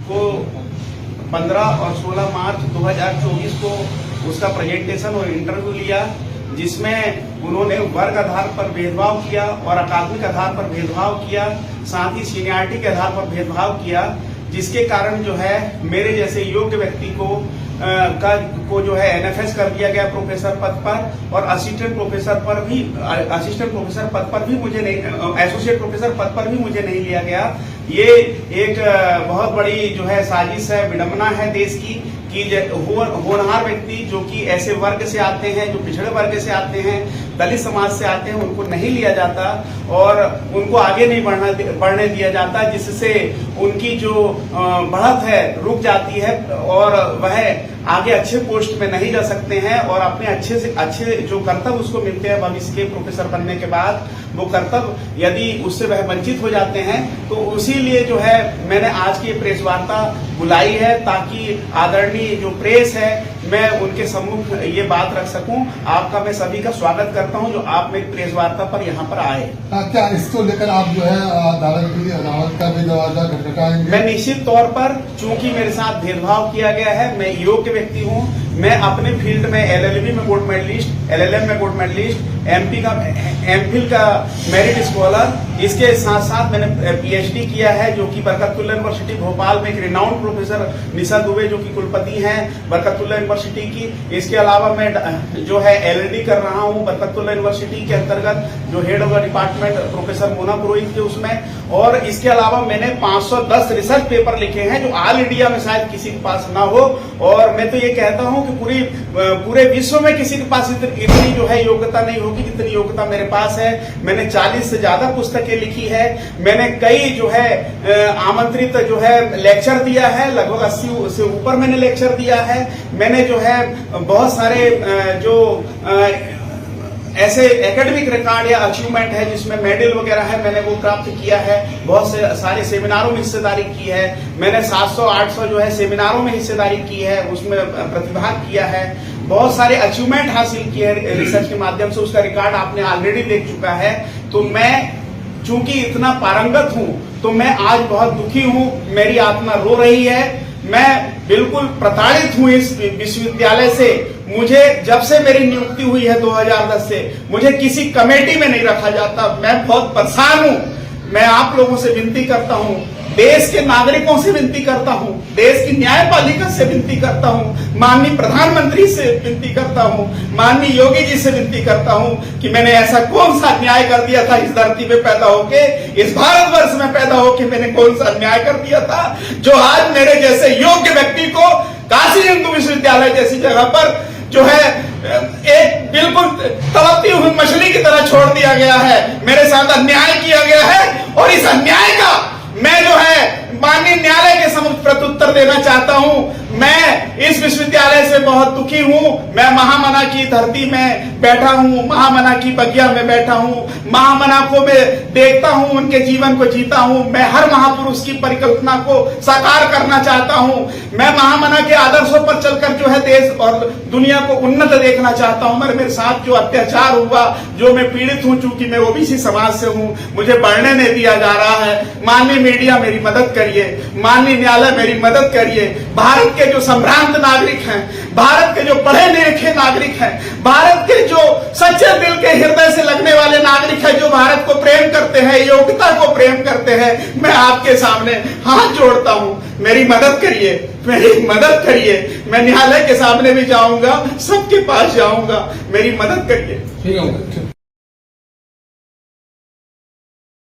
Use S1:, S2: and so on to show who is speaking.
S1: को 15 और 16 मार्च 2024 को उसका प्रेजेंटेशन और इंटरव्यू लिया, जिसमें उन्होंने वर्ग आधार पर भेदभाव किया और अकादमिक आधार पर भेदभाव किया, साथ ही सीनियरिटी के आधार पर भेदभाव किया, जिसके कारण जो है मेरे जैसे योग्य व्यक्ति को जो है एनएफएस कर दिया गया प्रोफेसर पद पर, और असिस्टेंट प्रोफेसर पद पर भी मुझे नहीं, एसोसिएट प्रोफेसर पद पर भी मुझे नहीं लिया गया। ये एक बहुत बड़ी जो है साजिश है, विडंबना है देश की कि होनहार व्यक्ति जो कि ऐसे वर्ग से आते हैं, जो पिछड़े वर्ग से आते हैं, दलित समाज से आते हैं, उनको नहीं लिया जाता और उनको आगे नहीं बढ़ने दिया जाता, जिससे उनकी जो बढ़त है रुक जाती है और वह आगे अच्छे पोस्ट में नहीं जा सकते हैं और अपने अच्छे से अच्छे जो कर्तव्य उसको मिलते हैं भविष्य के प्रोफेसर बनने के बाद, वो कर्तव्य यदि उससे वह वंचित हो जाते हैं। तो इसीलिए जो है मैंने आज की प्रेस वार्ता बुलाई है, ताकि आदरणीय जो प्रेस है मैं उनके सम्मुख ये बात रख सकूं। आपका मैं सभी का स्वागत करता हूं जो आप मेरी प्रेस वार्ता पर यहाँ पर आए।
S2: क्या इसको लेकर आप जो है अदालत का भी दरवाजा खटखटाएंगे?
S1: मैं निश्चित तौर पर, चूंकि मेरे साथ भेदभाव किया गया है, मैं योग्य व्यक्ति हूँ, मैं अपने फील्ड में एलएलबी में गोल्ड मेडलिस्ट, एलएलएम में गोल्ड मेडलिस्ट, एमफिल का मेरिट स्कॉलर, इसके साथ साथ मैंने पीएचडी किया है जो कि बरकतुल्लाह यूनिवर्सिटी भोपाल में एक रिनाउंड प्रोफेसर निशा दुबे जो कि कुलपति हैं बरकतुल्लाह यूनिवर्सिटी की। इसके अलावा मैं जो है एलएलडी कर रहा हूं बरकतुल्लाह यूनिवर्सिटी के अंतर्गत, जो head of the department professor Mona Purohit के उसमें। और इसके अलावा मैंने 510 रिसर्च पेपर लिखे हैं जो ऑल इंडिया में शायद किसी के पास ना हो, और मैं तो ये कहता हूं कि पूरे विश्व में किसी के पास इतनी जो है योग्यता नहीं होगी जितनी योग्यता मेरे पास है। मैंने 40 से ज्यादा पुस्तकें लिखी है, मैंने कई जो है आमंत्रित जो है लेक्चर दिया है, लगभग 80 से ऊपर मैंने लेक्चर दिया है। मैंने जो है बहुत सारे जो ऐसे एकेडमिक रिकॉर्ड या अचीवमेंट है जिसमें मेडल वगैरह है, मैंने वो प्राप्त किया है। बहुत से सारे सेमिनारों में हिस्सेदारी की है, मैंने 700-800 जो है सेमिनारों में हिस्सेदारी की है, उसमें प्रतिभाग किया है, बहुत सारे अचीवमेंट हासिल किए हैं रिसर्च के माध्यम से, उसका रिकॉर्ड आपने ऑलरेडी देख चुका है। तो मैं चूंकि इतना पारंगत हूं तो मैं आज बहुत दुखी हूं, मेरी आत्मा रो रही है, मैं बिल्कुल प्रताड़ित हूं इस विश्वविद्यालय से। मुझे जब से मेरी नियुक्ति हुई है 2010 से, मुझे किसी कमेटी में नहीं रखा जाता, मैं बहुत परेशान हूं। मैं आप लोगों से विनती करता हूं, देश के नागरिकों से विनती करता हूं, देश की न्यायपालिका से विनती करता हूं, माननीय प्रधानमंत्री से विनती करता हूं, माननीय योगी जी से विनती करता हूं कि मैंने ऐसा कौन सा अन्याय कर दिया था इस धरती पे पैदा होके, इस भारतवर्ष में पैदा होके मैंने कौन सा अन्याय कर दिया था जो आज मेरे जैसे योग्य व्यक्ति को काशी हिंदू विश्वविद्यालय जैसी जगह पर जो है एक बिल्कुल तड़पती हुई मछली की तरह छोड़ दिया गया है। मेरे साथ अन्याय किया गया है और इस अन्याय का मैं जो है माननीय न्यायालय के समक्ष प्रत्युत्तर देना चाहता हूं। मैं इस विश्वविद्यालय से बहुत दुखी हूं। मैं महामना की धरती में बैठा हूं, महामना की बगिया में बैठा हूं, महामना को मैं देखता हूं, उनके जीवन को जीता हूं। मैं हर महापुरुष की परिकल्पना को साकार करना चाहता हूं। मैं महामना के आदर्शों पर चलकर जो है देश और दुनिया को उन्नत देखना चाहता हूं। मेरे साथ जो अत्याचार हुआ, जो मैं पीड़ित हूं, चूंकि मैं ओबीसी समाज से हूं, मुझे बढ़ने नहीं दिया जा रहा है। माननीय मीडिया मेरी मदद करिए, माननीय न्यायालय मेरी मदद करिए। भारत के जो संभ्रांत नागरिक हैं, भारत के जो पढ़े लिखे नागरिक हैं, भारत के जो सच्चे दिल के हृदय से लगने वाले नागरिक हैं, जो भारत को प्रेम करते हैं, योग्यता को प्रेम करते हैं, मैं आपके सामने हाथ जोड़ता हूं, मेरी मदद करिए, मेरी मदद करिए। मैं न्यायालय के सामने भी जाऊंगा, सबके पास जाऊंगा, मेरी मदद करिए।